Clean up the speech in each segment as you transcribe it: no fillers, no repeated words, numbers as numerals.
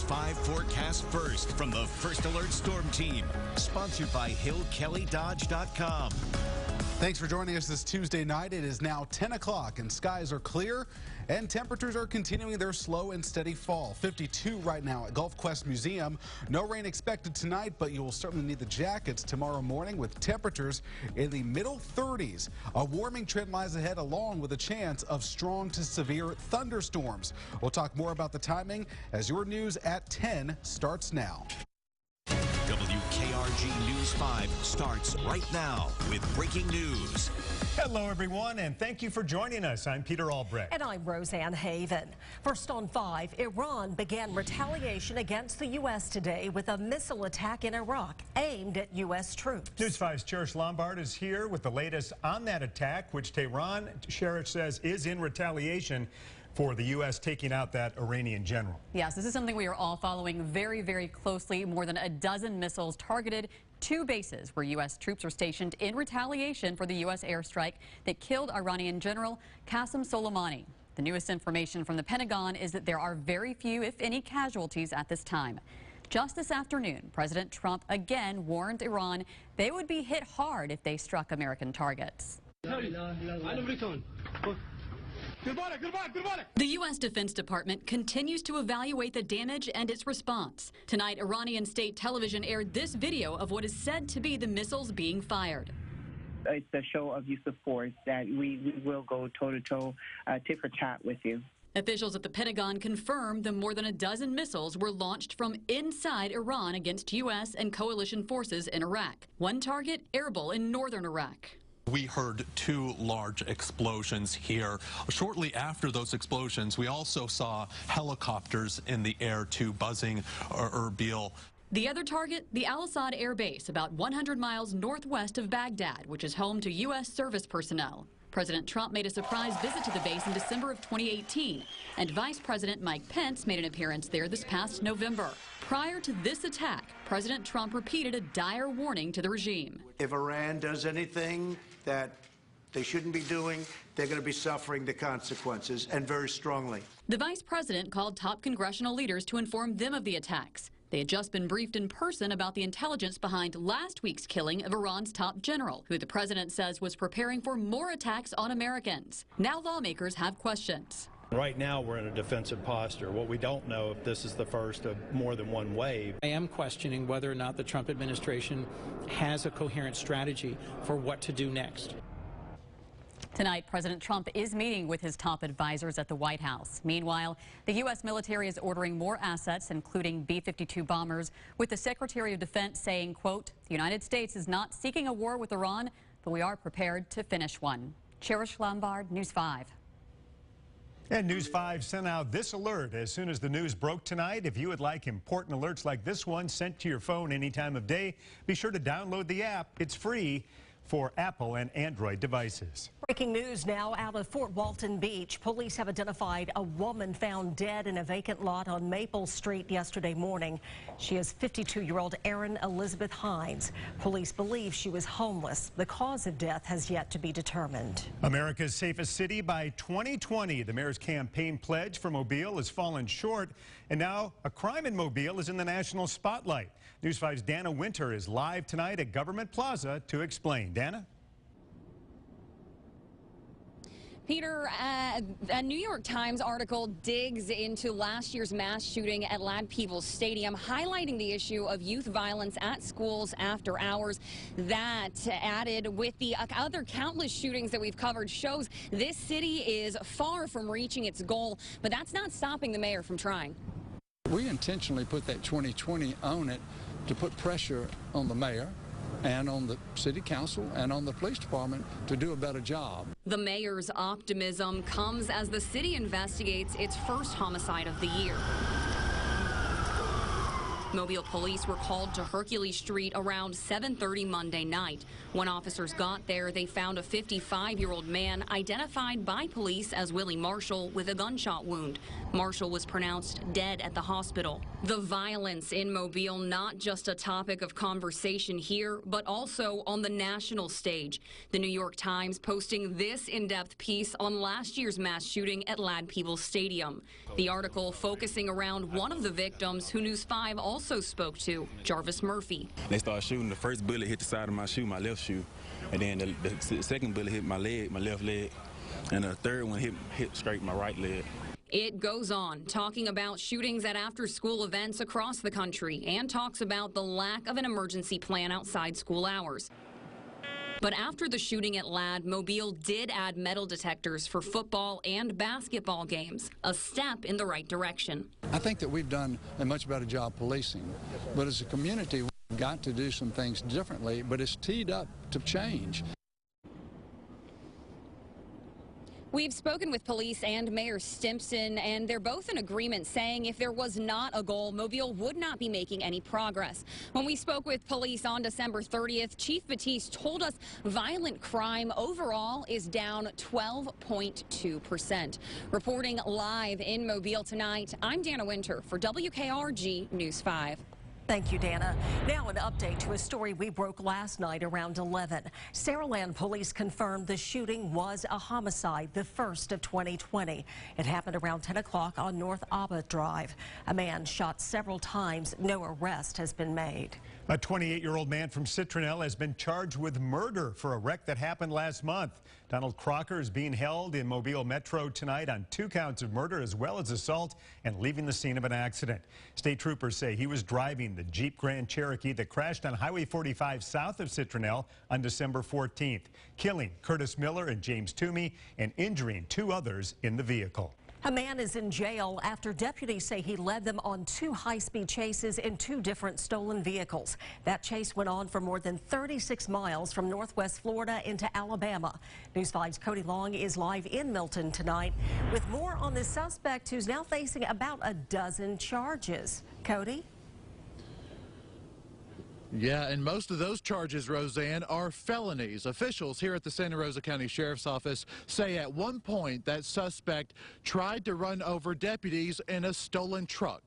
5 forecast first from the First Alert Storm Team. Sponsored by HillKellyDodge.com. Thanks for joining us this Tuesday night. It is now 10 o'clock and skies are clear and temperatures are continuing their slow and steady fall. 52 right now at Gulf Quest Museum. No rain expected tonight, but you will certainly need the jackets tomorrow morning with temperatures in the middle 30s. A warming trend lies ahead along with a chance of strong to severe thunderstorms. We'll talk more about the timing as your news at 10 starts now. WKRG News 5 starts right now with breaking news. Hello, everyone, and thank you for joining us. I'm Peter Albrecht. And I'm Roseanne Haven. First on 5, Iran began retaliation against the U.S. today with a missile attack in Iraq aimed at U.S. troops. News 5's Cherish Lombard is here with the latest on that attack, which Tehran, Cherish says, is in retaliation for the U.S. taking out that Iranian general. Yes, this is something we are all following very, very closely. More than a dozen missiles targeted 2 bases where U.S. troops are stationed in retaliation for the U.S. airstrike that killed Iranian General Qasem Soleimani. The newest information from the Pentagon is that there are very few, if any, casualties at this time. Just this afternoon, President Trump again warned Iran they would be hit hard if they struck American targets. The U.S. Defense Department continues to evaluate the damage and its response. Tonight, Iranian state television aired this video of what is said to be the missiles being fired. It's a show of use of force that we will go toe-to-toe, tit for tat with you. Officials at the Pentagon confirmed the more than a dozen missiles were launched from inside Iran against U.S. and coalition forces in Iraq. One target, Erbil in northern Iraq. We heard 2 large explosions here. Shortly after those explosions, we also saw helicopters in the air, 2 buzzing Erbil. The other target, the Al-Assad Air Base, about 100 miles northwest of Baghdad, which is home to U.S. service personnel. President Trump made a surprise visit to the base in December of 2018, and Vice President Mike Pence made an appearance there this past November. Prior to this attack, President Trump repeated a dire warning to the regime. If Iran does anything that they shouldn't be doing, they're going to be suffering the consequences, and very strongly. The vice president called top congressional leaders to inform them of the attacks. They had just been briefed in person about the intelligence behind last week's killing of Iran's top general, who the president says was preparing for more attacks on Americans. Now lawmakers have questions. Right now, we're in a defensive posture. What we don't know if this is the first of more than one wave. I am questioning whether or not the Trump administration has a coherent strategy for what to do next. Tonight, President Trump is meeting with his top advisors at the White House. Meanwhile, the U.S. military is ordering more assets, including B-52 bombers, with the Secretary of Defense saying, quote, "The United States is not seeking a war with Iran, but we are prepared to finish one." Cherish Lombard, News 5. And News 5 sent out this alert as soon as the news broke tonight. If you would like important alerts like this one sent to your phone any time of day, be sure to download the app. It's free for Apple and Android devices. Breaking news now out of Fort Walton Beach. Police have identified a woman found dead in a vacant lot on Maple Street yesterday morning. She is 52-year-old Erin Elizabeth Hines. Police believe she was homeless. The cause of death has yet to be determined. America's safest city by 2020. The mayor's campaign pledge for Mobile has fallen short, and now a crime in Mobile is in the national spotlight. News 5's Dana Winter is live tonight at Government Plaza to explain. Dana? Peter, a New York Times article digs into last year's mass shooting at Ladd-Peebles Stadium, highlighting the issue of youth violence at schools after hours. That, added with the other countless shootings that we've covered, shows this city is far from reaching its goal, but that's not stopping the mayor from trying. We intentionally put that 2020 on it to put pressure on the mayor and on the city council and on the police department to do a better job. The mayor's optimism comes as the city investigates its first homicide of the year. Mobile police were called to Hercules Street around 7:30 Monday night. When officers got there, they found a 55-year-old man identified by police as Willie Marshall with a gunshot wound. Marshall was pronounced dead at the hospital. The violence in Mobile not just a topic of conversation here, but also on the national stage. The New York Times posting this in-depth piece on last year's mass shooting at Ladd-Peebles Stadium. The article focusing around one of the victims who News 5 also spoke to, Jarvis Murphy. They started shooting. The first bullet hit the side of my shoe, my left shoe, and then the second bullet hit my leg, my left leg, and the third one hit straight my right leg. It goes on, talking about shootings at after-school events across the country and talks about the lack of an emergency plan outside school hours. But after the shooting at Ladd, Mobile did add metal detectors for football and basketball games, a step in the right direction. I think that we've done a much better job policing, but as a community, we've got to do some things differently, but it's teed up to change. We've spoken with police and Mayor Stimpson, and they're both in agreement saying if there was not a goal, Mobile would not be making any progress. When we spoke with police on December 30th, Chief Batiste told us violent crime overall is down 12.2%. Reporting live in Mobile tonight, I'm Dana Winter for WKRG News 5. Thank you, Dana. Now an update to a story we broke last night around 11. Saraland police confirmed the shooting was a homicide, the first of 2020. It happened around 10 o'clock on North Abba Drive. A man shot several times. No arrest has been made. A 28-year-old man from Citronelle has been charged with murder for a wreck that happened last month. Donald Crocker is being held in Mobile Metro tonight on 2 counts of murder as well as assault and leaving the scene of an accident. State troopers say he was driving the Jeep Grand Cherokee that crashed on Highway 45 south of Citronelle on December 14th, killing Curtis Miller and James Toomey and injuring 2 others in the vehicle. A man is in jail after deputies say he led them on 2 high-speed chases in 2 different stolen vehicles. That chase went on for more than 36 miles from northwest Florida into Alabama. News 5's Cody Long is live in Milton tonight with more on this suspect who's now facing about a dozen charges. Cody? Yeah, and most of those charges, Roseanne, are felonies. Officials here at the Santa Rosa County Sheriff's Office say at one point that suspect tried to run over deputies in a stolen truck.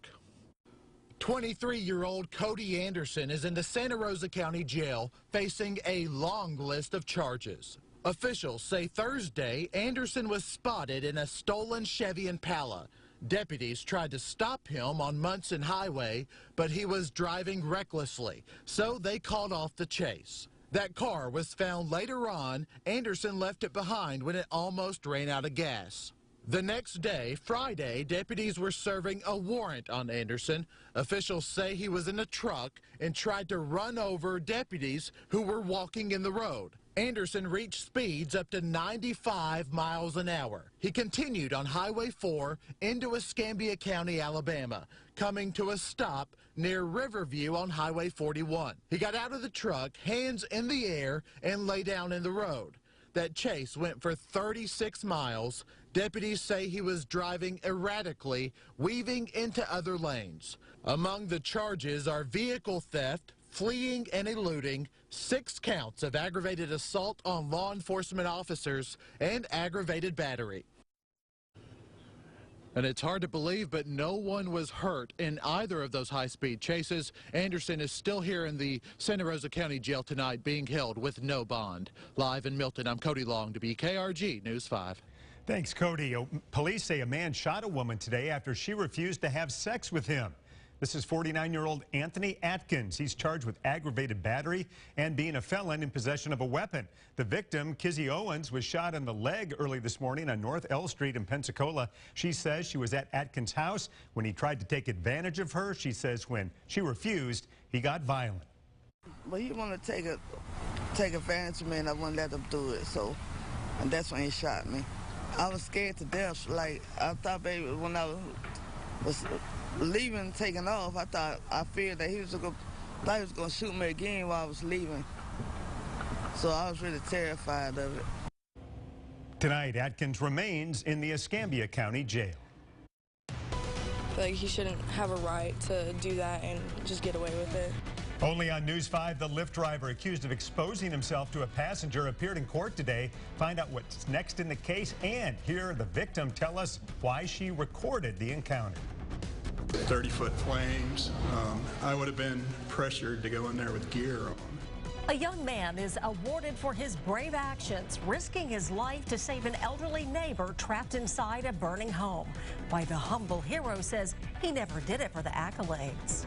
23-year-old Cody Anderson is in the Santa Rosa County Jail facing a long list of charges. Officials say Thursday, Anderson was spotted in a stolen Chevy Impala. Deputies tried to stop him on Munson Highway, but he was driving recklessly, so they called off the chase. That car was found later on. Anderson left it behind when it almost ran out of gas. The next day, Friday, deputies were serving a warrant on Anderson. Officials say he was in a truck and tried to run over deputies who were walking in the road. Anderson reached speeds up to 95 miles an hour. He continued on Highway 4 into Escambia County, Alabama, coming to a stop near Riverview on Highway 41. He got out of the truck, hands in the air, and lay down in the road. That chase went for 36 miles. Deputies say he was driving erratically, weaving into other lanes. Among the charges are vehicle theft, fleeing and eluding, 6 counts of aggravated assault on law enforcement officers, and aggravated battery. And it's hard to believe, but no one was hurt in either of those high-speed chases. Anderson is still here in the Santa Rosa County Jail tonight, being held with no bond. Live in Milton, I'm Cody Long, WKRG News 5. Thanks, Cody. Police say a man shot a woman today after she refused to have sex with him. This is 49-year-old Anthony Atkins. He's charged with aggravated battery and being a felon in possession of a weapon. The victim, Kizzy Owens, was shot in the leg early this morning on North L Street in Pensacola. She says she was at Atkins' house when he tried to take advantage of her. She says when she refused, he got violent. Well, he wanted to take advantage of me, and I wouldn't let him do it, and that's when he shot me. I was scared to death. Like, I thought, baby, when I was leaving, taking off, I feared that he was going to shoot me again while I was leaving. So I was really terrified of it. Tonight, Atkins remains in the Escambia County Jail. like he shouldn't have a right to do that and just get away with it. Only on News 5, the Lyft driver accused of exposing himself to a passenger appeared in court today. Find out what's next in the case and hear the victim tell us why she recorded the encounter. 30-foot flames. I would have been pressured to go in there with gear on. A young man is awarded for his brave actions, risking his life to save an elderly neighbor trapped inside a burning home. Why the humble hero says he never did it for the accolades.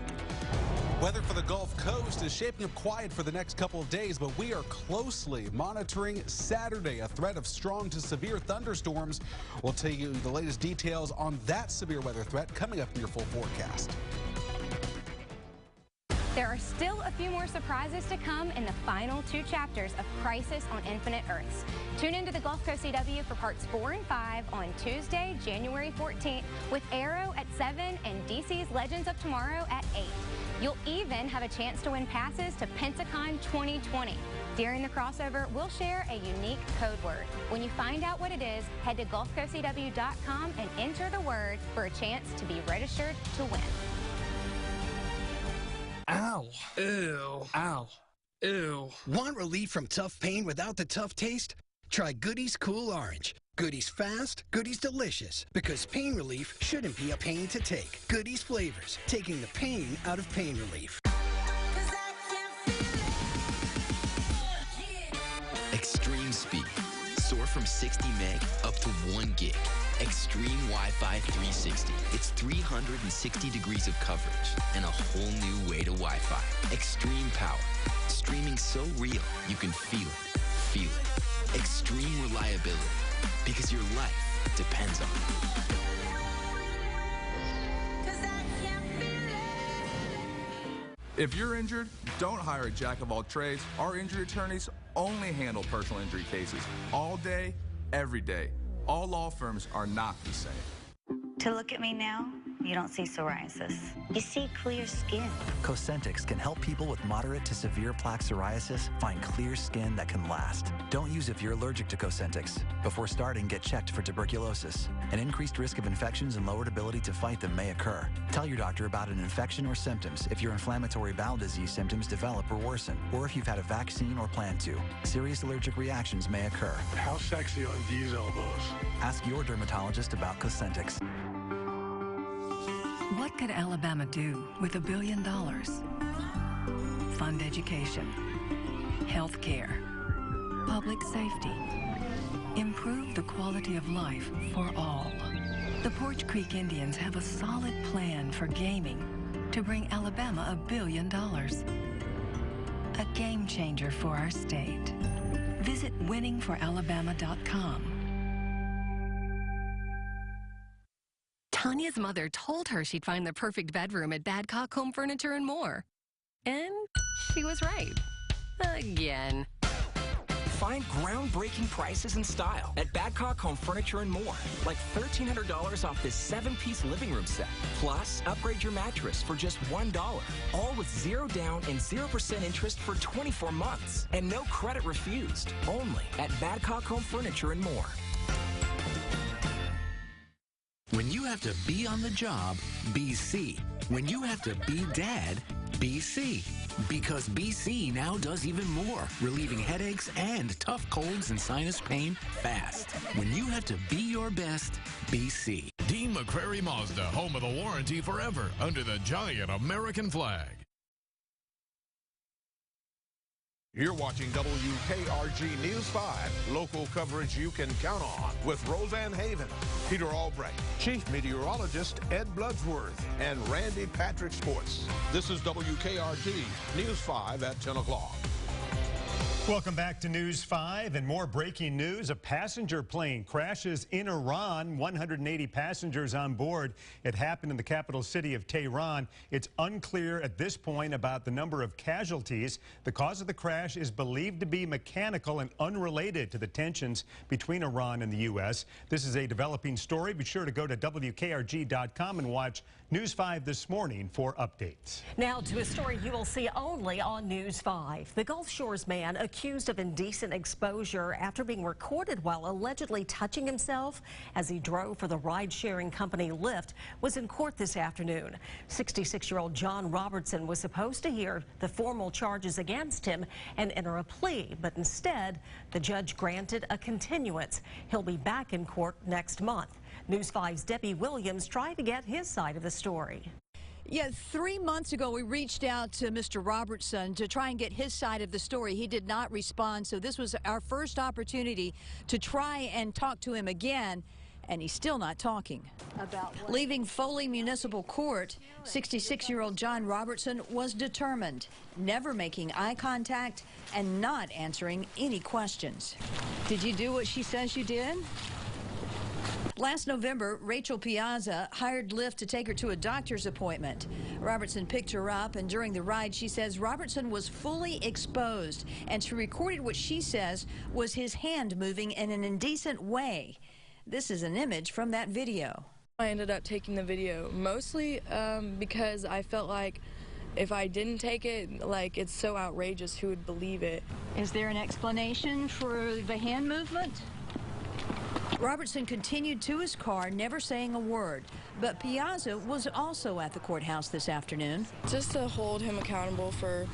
Weather for the Gulf Coast is shaping up quiet for the next couple of days, but we are closely monitoring Saturday, a threat of strong to severe thunderstorms. We'll tell you the latest details on that severe weather threat coming up in your full forecast. There are still a few more surprises to come in the final 2 chapters of Crisis on Infinite Earths. Tune into the Gulf Coast CW for parts 4 and 5 on Tuesday, January 14th, with Arrow at 7 and DC's Legends of Tomorrow at 8. You'll even have a chance to win passes to Pentacon 2020. During the crossover, we'll share a unique code word. When you find out what it is, head to GulfCoastCW.com and enter the word for a chance to be registered to win. Ow. Ew. Ow. Ew. Want relief from tough pain without the tough taste? Try Goody's Cool Orange. Goody's fast, Goody's delicious. Because pain relief shouldn't be a pain to take. Goody's flavors, taking the pain out of pain relief. Extreme speed. Soar from 60 meg up to 1 gig. Extreme Wi-Fi 360. It's 360 degrees of coverage and a whole new way to Wi-Fi. Extreme power. Streaming so real, you can feel it. Feel it. Extreme reliability. Because your life depends on it. If you're injured, don't hire a jack of all trades. Our injury attorneys only handle personal injury cases all day, every day. All law firms are not the same. To look at me now, you don't see psoriasis. You see clear skin. Cosentyx can help people with moderate to severe plaque psoriasis find clear skin that can last. Don't use if you're allergic to Cosentyx. Before starting, get checked for tuberculosis. An increased risk of infections and lowered ability to fight them may occur. Tell your doctor about an infection or symptoms if your inflammatory bowel disease symptoms develop or worsen, or if you've had a vaccine or plan to. Serious allergic reactions may occur. How sexy are these elbows? Ask your dermatologist about Cosentyx. What could Alabama do with $1 billion? Fund education, health care, public safety, improve the quality of life for all. The Porch Creek Indians have a solid plan for gaming to bring Alabama $1 billion. A game changer for our state. Visit winningforalabama.com. Tanya's mother told her she'd find the perfect bedroom at Badcock Home Furniture and More. And she was right. Again. Find groundbreaking prices and style at Badcock Home Furniture and More. Like $1,300 off this 7-piece living room set. Plus, upgrade your mattress for just $1. All with 0 down and 0% interest for 24 months. And no credit refused. Only at Badcock Home Furniture and More. When you have to be on the job, BC. When you have to be dad, BC. Because BC now does even more, relieving headaches and tough colds and sinus pain fast. When you have to be your best, BC. Dean McCrary Mazda, home of the warranty forever, under the giant American flag. You're watching WKRG News 5, local coverage you can count on, with Roseanne Haven, Peter Albright, Chief Meteorologist Ed Bloodsworth, and Randy Patrick Sports. This is WKRG News 5 at 10 o'clock. Welcome back to News 5 and more breaking news. A passenger plane crashes in Iran, 180 passengers on board. It happened in the capital city of Tehran. It's unclear at this point about the number of casualties. The cause of the crash is believed to be mechanical and unrelated to the tensions between Iran and the U.S. This is a developing story. Be sure to go to WKRG.com and watch News 5 this morning for updates. Now to a story you will see only on News 5. The Gulf Shores man accused of indecent exposure after being recorded while allegedly touching himself as he drove for the ride-sharing company Lyft, was in court this afternoon. 66-year-old John Robertson was supposed to hear the formal charges against him and enter a plea, but instead, the judge granted a continuance. He'll be back in court next month. News 5's Debbie Williams tried to get his side of the story. Yeah, 3 months ago, we reached out to Mr. Robertson to try and get his side of the story. He did not respond, so this was our first opportunity to try and talk to him again, and he's still not talking. Leaving Foley Municipal Court, 66-year-old John Robertson was determined, never making eye contact and not answering any questions. Did you do what she says you did? Last November, Rachel Piazza hired Lyft to take her to a doctor's appointment. Robertson picked her up, and during the ride, she says Robertson was fully exposed, and she recorded what she says was his hand moving in an indecent way. This is an image from that video. I ended up taking the video mostly because I felt like if I didn't take it, like, it's so outrageous, who would believe it? Is there an explanation for the hand movement? Robertson continued to his car, never saying a word, but Piazza was also at the courthouse this afternoon. Just to hold him accountable for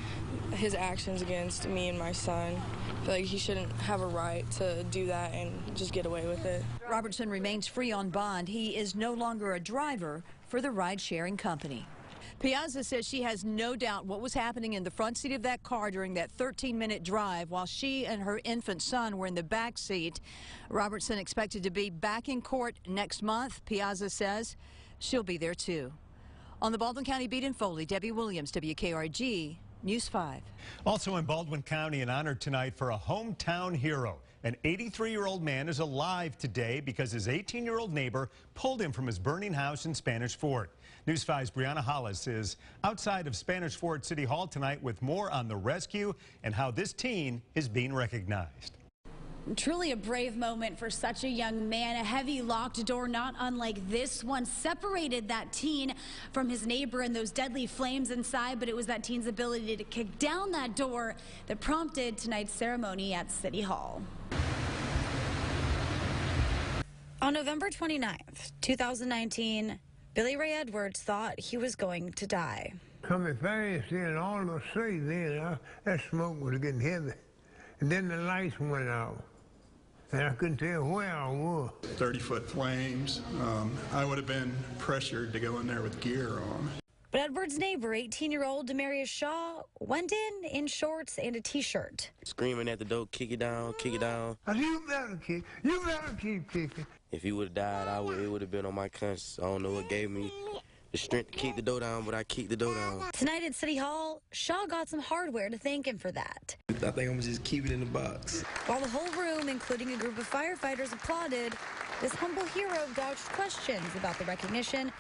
his actions against me and my son. I feel like he shouldn't have a right to do that and just get away with it. Robertson remains free on bond. He is no longer a driver for the ride-sharing company. Piazza says she has no doubt what was happening in the front seat of that car during that 13-minute drive while she and her infant son were in the back seat. Robertson expected to be back in court next month. Piazza says she'll be there too. On the Baldwin County beat in Foley, Debbie Williams, WKRG News 5. Also in Baldwin County, an honor tonight for a hometown hero. An 83-year-old man is alive today because his 18-year-old neighbor pulled him from his burning house in Spanish Fort. News 5's Brianna Hollis is outside of Spanish Fort City Hall tonight with more on the rescue and how this teen is being recognized. Truly a brave moment for such a young man. A heavy locked door, not unlike this one, separated that teen from his neighbor and those deadly flames inside, but it was that teen's ability to kick down that door that prompted tonight's ceremony at City Hall. On November 29th, 2019, Billy Ray Edwards thought he was going to die. Coming fast in, all of a sudden, then that smoke was getting heavy. And then the lights went out. And I couldn't tell where I was. 30-foot flames. I would have been pressured to go in there with gear on. But Edwards' neighbor, 18-year-old Demarius Shaw, went in shorts and a T-shirt. Screaming at the door, kick it down, kick it down. You better kick. You better keep kicking. If he would have died, it would have been on my conscience. I don't know what gave me the strength to kick the door down, but I kicked the door down. Tonight at City Hall, Shaw got some hardware to thank him for that. I think I'm gonna just keep it in the box. While the whole room, including a group of firefighters, applauded, this humble hero dodged questions about the recognition,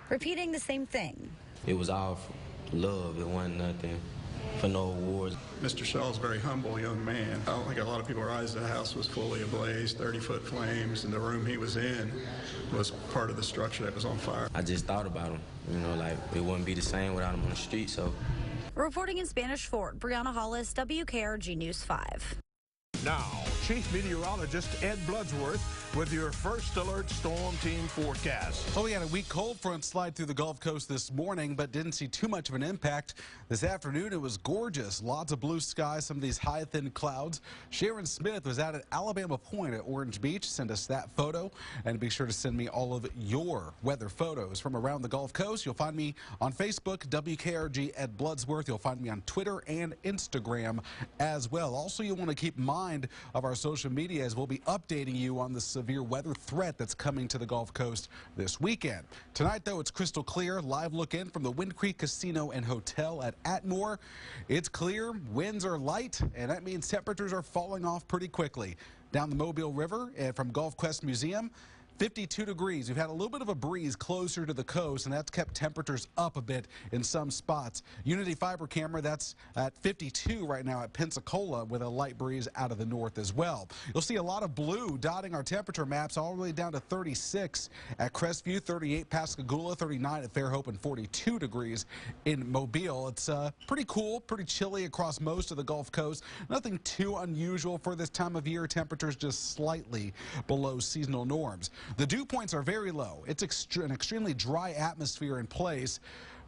repeating the same thing. It was all love. It wasn't nothing for no awards. Mr. Shaw's a very humble young man. I don't think a lot of people realize the house was fully ablaze, 30-foot flames, and the room he was in was part of the structure that was on fire. I just thought about him. You know, like, it wouldn't be the same without him on the street, so. Reporting in Spanish Fort, Brianna Hollis, WKRG News 5. Now, Chief Meteorologist Ed Bloodsworth with your first alert storm team forecast. Well, we had a weak cold front slide through the Gulf Coast this morning, but didn't see too much of an impact. This afternoon, it was gorgeous. Lots of blue skies, some of these high, thin clouds. Sharon Smith was out at Alabama Point at Orange Beach. Send us that photo, and be sure to send me all of your weather photos from around the Gulf Coast. You'll find me on Facebook, WKRG Ed Bloodsworth. You'll find me on Twitter and Instagram as well. Also, you'll want to keep in mind of our social media as we'll be updating you on the severe weather threat that's coming to the Gulf Coast this weekend. Tonight, though, it's crystal clear. Live look in from the Wind Creek Casino and Hotel at Atmore. It's clear, winds are light, and that means temperatures are falling off pretty quickly. Down the Mobile River and from Gulf Quest Museum, 52 degrees. We've had a little bit of a breeze closer to the coast, and that's kept temperatures up a bit in some spots. Unity Fiber Camera, that's at 52 right now at Pensacola with a light breeze out of the north as well. You'll see a lot of blue dotting our temperature maps all the way down to 36 at Crestview, 38 Pascagoula, 39 at Fairhope, and 42 degrees in Mobile. It's pretty cool, pretty chilly across most of the Gulf Coast. Nothing too unusual for this time of year. Temperatures just slightly below seasonal norms. The dew points are very low. It's an extremely dry atmosphere in place,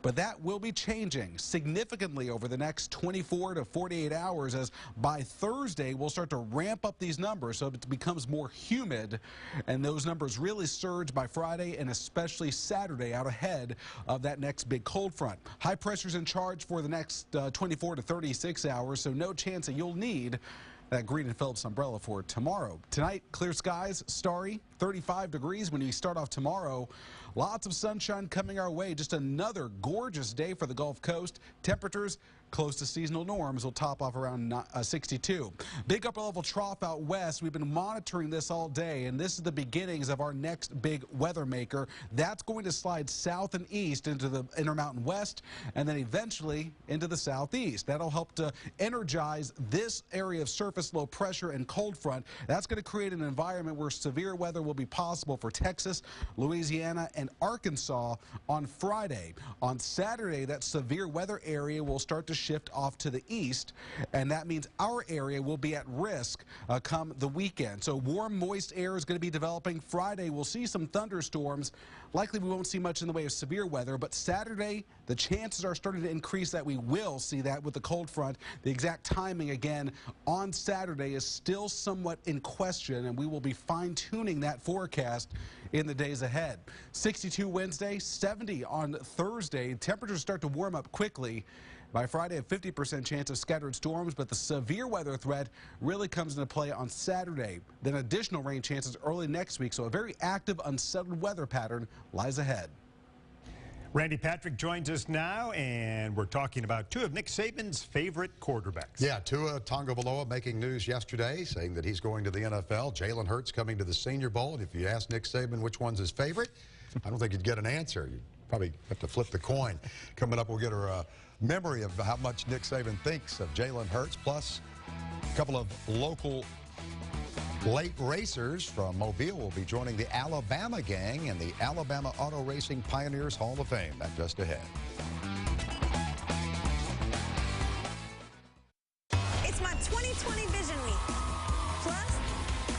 but that will be changing significantly over the next 24 to 48 hours, as by Thursday we'll start to ramp up these numbers so it becomes more humid, and those numbers really surge by Friday and especially Saturday out ahead of that next big cold front. High pressure's in charge for the next 24 to 36 hours, so no chance that you'll need that Green and Phillips umbrella for tomorrow. Tonight, clear skies, starry, 35 degrees when we start off tomorrow. Lots of sunshine coming our way. Just another gorgeous day for the Gulf Coast. Temperatures close to seasonal norms will top off around 62. Big upper level trough out west. We've been monitoring this all day, and this is the beginnings of our next big weather maker. That's going to slide south and east into the Intermountain West and then eventually into the southeast. That'll help to energize this area of surface low pressure and cold front. That's going to create an environment where severe weather will be possible for Texas, Louisiana, and Arkansas on Friday. On Saturday, that severe weather area will start to shift off to the east, and that means our area will be at risk come the weekend. So warm, moist air is going to be developing. Friday, we'll see some thunderstorms. Likely we won't see much in the way of severe weather, but Saturday, the chances are starting to increase that we will see that with the cold front. The exact timing, again, on Saturday is still somewhat in question, and we will be fine-tuning that forecast in the days ahead. 62 Wednesday, 70 on Thursday. Temperatures start to warm up quickly. By Friday, a 50% chance of scattered storms, but the severe weather threat really comes into play on Saturday. Then additional rain chances early next week, so a very active, unsettled weather pattern lies ahead. Randy Patrick joins us now, and we're talking about two of Nick Saban's favorite quarterbacks. Yeah, Tua Tagovailoa making news yesterday, saying that he's going to the NFL. Jalen Hurts coming to the Senior Bowl. And if you ask Nick Saban which one's his favorite, I don't think you'd get an answer. You'd probably have to flip the coin. Coming up, we'll get our memory of how much Nick Saban thinks of Jalen Hurts, plus a couple of local late racers from Mobile will be joining the Alabama gang in the Alabama Auto Racing Pioneers Hall of Fame. That just ahead. It's my 2020 Vision Week. Plus,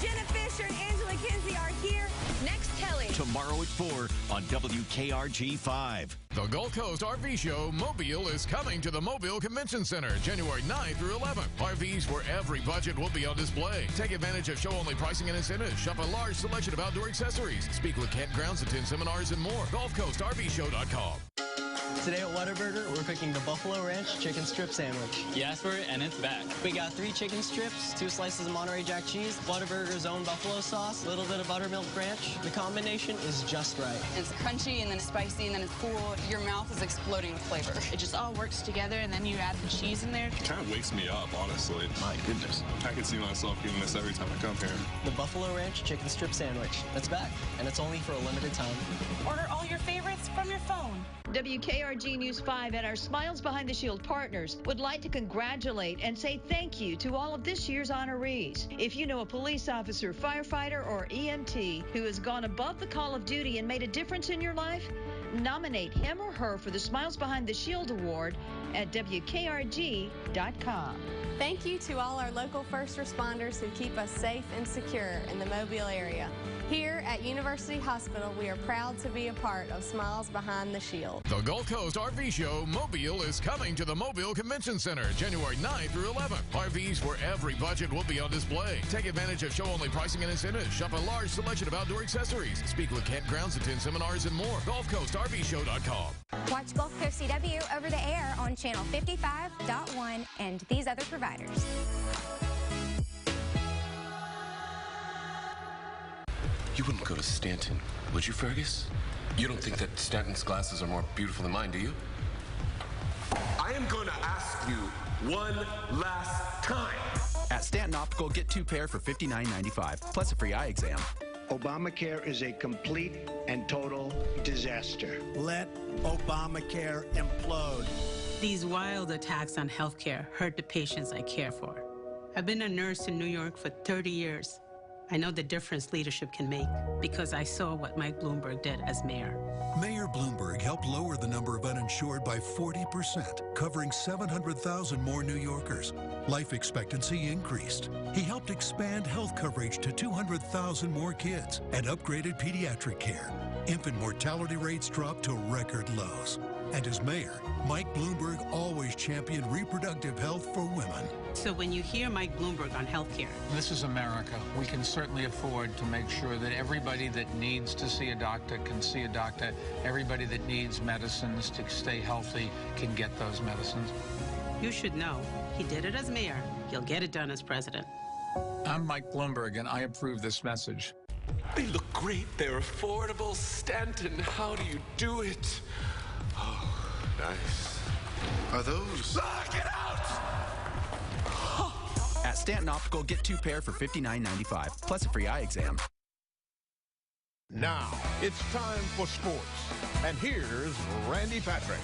Jenna Fisher and Angela Kinsey are here. Next, Kelly. Tomorrow at 4 on WKRG 5. The Gold Coast RV Show Mobile is coming to the Mobile Convention Center January 9th through 11th. RVs for every budget will be on display. Take advantage of show-only pricing and incentives. Shop a large selection of outdoor accessories. Speak with campgrounds, attend seminars, and more. GulfCoastRVShow.com. Today at Whataburger, we're cooking the Buffalo Ranch chicken strip sandwich. You asked for it, and it's back. We got 3 chicken strips, 2 slices of Monterey Jack cheese, Whataburger's own buffalo sauce, a little bit of buttermilk ranch. The combination is just right. It's crunchy, and then it's spicy, and then it's cool. Your mouth is exploding with flavor. It just all works together, and then you add the cheese in there. It kind of wakes me up, honestly. My goodness. I can see myself eating this every time I come here. The Buffalo Ranch chicken strip sandwich. It's back, and it's only for a limited time. Order all your favorites from your phone. WKRG News 5 and our Smiles Behind the Shield partners would like to congratulate and say thank you to all of this year's honorees. If you know a police officer, firefighter, or EMT who has gone above the call of duty and made a difference in your life, nominate him or her for the Smiles Behind the Shield Award at WKRG.com. Thank you to all our local first responders who keep us safe and secure in the Mobile area. Here at University Hospital, we are proud to be a part of Smiles Behind the Shield. The Gold Coast RV Show Mobile is coming to the Mobile Convention Center January 9th through 11th. RVs for every budget will be on display. Take advantage of show-only pricing and incentives. Shop a large selection of outdoor accessories. Speak with campgrounds, attend seminars, and more. GulfCoastRVShow.com. Watch Gulf Coast CW over the air on channel 55.1 and these other providers. You wouldn't go to Stanton, would you, Fergus? You don't think that Stanton's glasses are more beautiful than mine, do you? I am going to ask you one last time. At Stanton Optical, get 2 pair for $59.95, plus a free eye exam. Obamacare is a complete and total disaster. Let Obamacare implode. These wild attacks on healthcare hurt the patients I care for. I've been a nurse in New York for 30 years. I know the difference leadership can make because I saw what Mike Bloomberg did as mayor. Mayor Bloomberg helped lower the number of uninsured by 40%, covering 700,000 more New Yorkers. Life expectancy increased. He helped expand health coverage to 200,000 more kids and upgraded pediatric care. Infant mortality rates dropped to record lows. And as mayor, Mike Bloomberg always championed reproductive health for women. So when you hear Mike Bloomberg on healthcare, this is America. We can certainly afford to make sure that everybody that needs to see a doctor can see a doctor. Everybody that needs medicines to stay healthy can get those medicines. you should know he did it as mayor. He'll get it done as president. I'm Mike Bloomberg, and I approve this message. They look great. They're affordable. Stanton, how do you do it? Oh, nice. Are those? Get out! At Stanton Optical, get 2 pair for $59.95, plus a free eye exam. Now, it's time for sports. And here's Randy Patrick.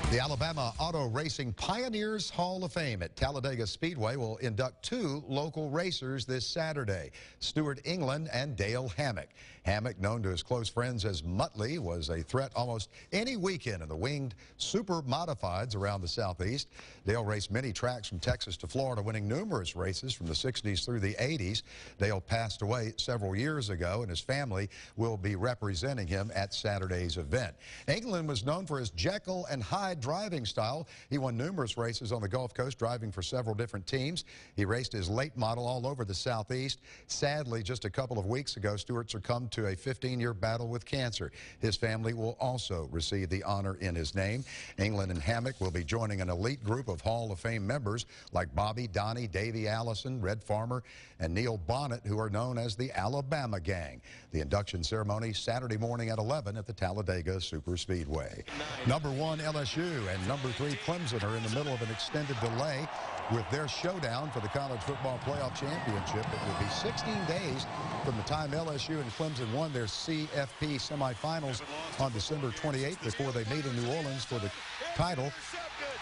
The Alabama Auto Racing Pioneers Hall of Fame at Talladega Speedway will induct 2 local racers this Saturday, Stuart England and Dale Hammack. Hammack, known to his close friends as Muttley, was a threat almost any weekend in the winged super modifieds around the Southeast. Dale raced many tracks from Texas to Florida, winning numerous races from the 60s through the 80s. Dale passed away several years ago, and his family will be representing him at Saturday's event. England was known for his Jekyll and Hyde driving style. He won numerous races on the Gulf Coast, driving for several different teams. He raced his late model all over the Southeast. Sadly, just a couple of weeks ago, Stewart succumbed to a 15-year battle with cancer. His family will also receive the honor in his name. England and Hammack will be joining an elite group of Hall of Fame members like Bobby, Donnie, Davey Allison, Red Farmer, and Neil Bonnet, who are known as the Alabama Gang. The induction ceremony Saturday morning at 11 at the Talladega Superspeedway. Number 1 LSU and number 3 Clemson are in the middle of an extended delay with their showdown for the college football playoff championship. It will be 16 days from the time LSU and Clemson won their CFP semifinals on December 28th before they meet in New Orleans for the title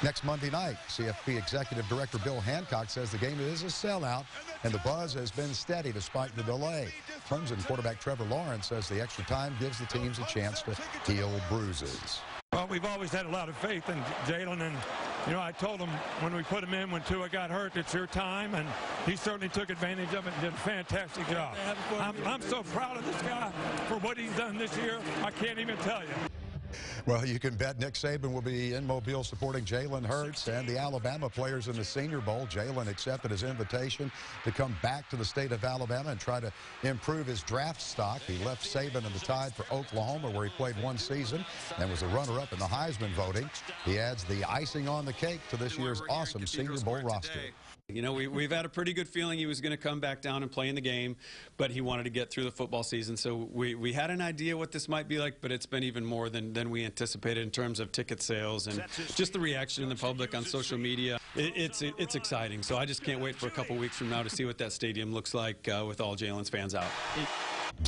next Monday night. CFP Executive Director Bill Hancock says the game is a sellout and the buzz has been steady despite the delay. Clemson quarterback Trevor Lawrence says the extra time gives the teams a chance to heal bruises. Well, we've always had a lot of faith in Jalen, and, you know, I told him when we put him in, when Tua got hurt, it's your time, and he certainly took advantage of it and did a fantastic job. I'm so proud of this guy for what he's done this year. I can't even tell you. Well, you can bet Nick Saban will be in Mobile supporting Jalen Hurts and the Alabama players in the Senior Bowl. Jalen accepted his invitation to come back to the state of Alabama and try to improve his draft stock. He left Saban in the Tide for Oklahoma, where he played 1 season and was a runner-up in the Heisman voting. He adds the icing on the cake to this year's awesome Senior Bowl roster. You know, we've had a pretty good feeling he was going to come back down and play in the game, but he wanted to get through the football season. So we had an idea what this might be like, but it's been even more than we anticipated in terms of ticket sales and just the reaction in the public on social media. It's exciting. So I just can't wait for a couple weeks from now to see what that stadium looks like with all Jalen's fans out.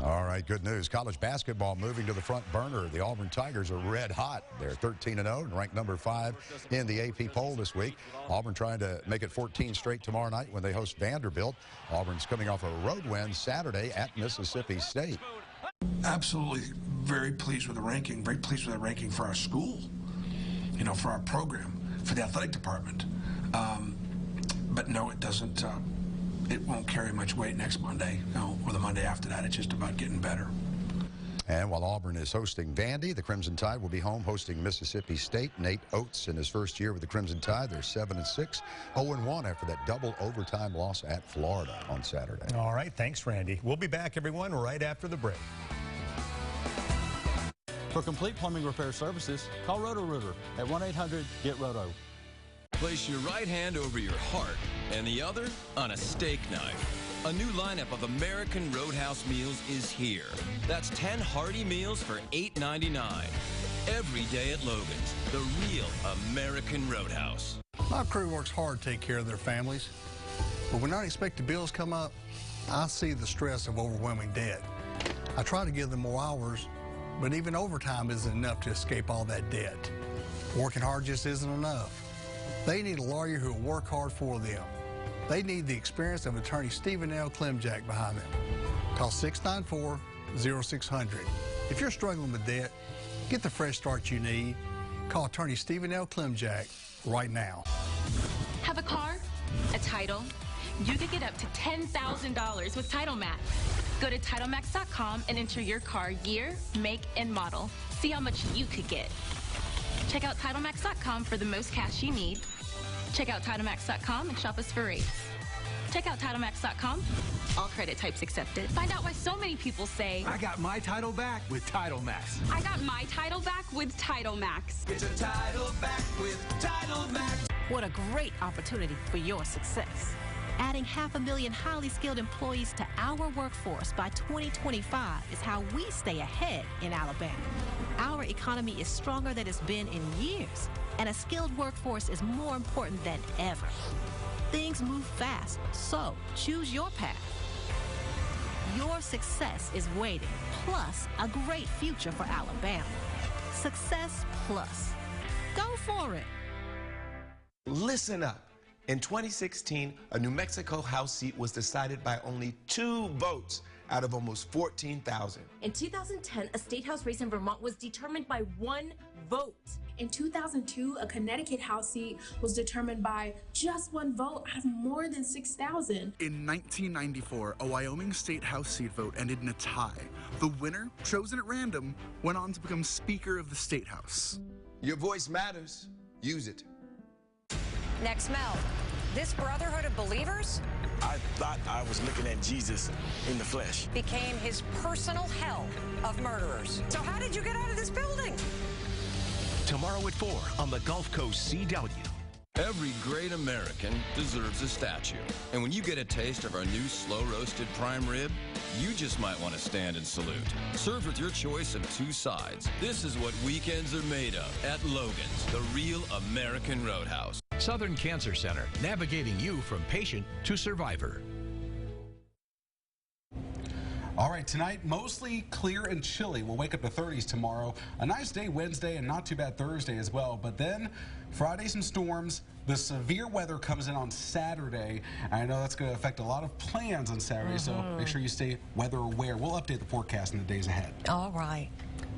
All right, good news. College basketball moving to the front burner. The Auburn Tigers are red hot. They're 13-0 and ranked number 5 in the AP poll this week. Auburn trying to make it 14 straight tomorrow night when they host Vanderbilt. Auburn's coming off a road win Saturday at Mississippi State. Absolutely very pleased with the ranking, very pleased with the ranking for our school, you know, for our program, for the athletic department. But no, it doesn't. It won't carry much weight next Monday, you know, or the Monday after that. It's just about getting better. And while Auburn is hosting Vandy, the Crimson Tide will be home hosting Mississippi State. Nate Oates in his first year with the Crimson Tide. They're 7-6, 0-1 after that double overtime loss at Florida on Saturday. All right, thanks, Randy. We'll be back, everyone, right after the break. For complete plumbing repair services, call Roto-Rooter at 1-800-GET-ROTO. Place your right hand over your heart and the other on a steak knife. A new lineup of American Roadhouse meals is here. That's 10 hearty meals for $8.99. Every day at Logan's, the real American Roadhouse. My crew works hard to take care of their families, but when unexpected bills come up, I see the stress of overwhelming debt. I try to give them more hours, but even overtime isn't enough to escape all that debt. Working hard just isn't enough. They need a lawyer who will work hard for them. They need the experience of attorney Stephen L. Klimjak behind them. Call 694-0600. If you're struggling with debt, get the fresh start you need. Call attorney Stephen L. Klimjak right now. Have a car? A title? You could get up to $10,000 with TitleMax. Go to TitleMax.com and enter your car year, make, and model. See how much you could get. Check out TitleMax.com for the most cash you need. Check out TitleMax.com and shop us for rates. Check out TitleMax.com. All credit types accepted. Find out why so many people say, I got my title back with TitleMax. I got my title back with TitleMax. Get your title back with TitleMax. What a great opportunity for your success. Adding 500,000 highly skilled employees to our workforce by 2025 is how we stay ahead in Alabama. Our economy is stronger than it's been in years, and a skilled workforce is more important than ever. Things move fast, so choose your path. Your success is waiting, plus a great future for Alabama. Success Plus. Go for it. Listen up. In 2016, a New Mexico House seat was decided by only 2 votes out of almost 14,000. In 2010, a state house race in Vermont was determined by 1 vote. In 2002, a Connecticut House seat was determined by just 1 vote out of more than 6,000. In 1994, a Wyoming state house seat vote ended in a tie. The winner, chosen at random, went on to become Speaker of the State House. Your voice matters. Use it. Next, Mel. This Brotherhood of Believers I thought I was looking at Jesus in the flesh. became his personal hell of murderers. So how did you get out of this building? Tomorrow at 4 on the Gulf Coast CW. Every great American deserves a statue. And when you get a taste of our new slow-roasted prime rib, you just might want to stand and salute. Served with your choice of 2 sides. This is what weekends are made of at Logan's, the real American Roadhouse. Southern Cancer Center, navigating you from patient to survivor. All right, tonight, mostly clear and chilly. We'll wake up to 30s tomorrow. A nice day Wednesday and not too bad Thursday as well. But then Friday, some storms. The severe weather comes in on Saturday. I know that's going to affect a lot of plans on Saturday, so make sure you stay weather aware. We'll update the forecast in the days ahead. All right.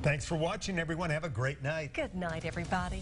Thanks for watching, everyone. Have a great night. Good night, everybody.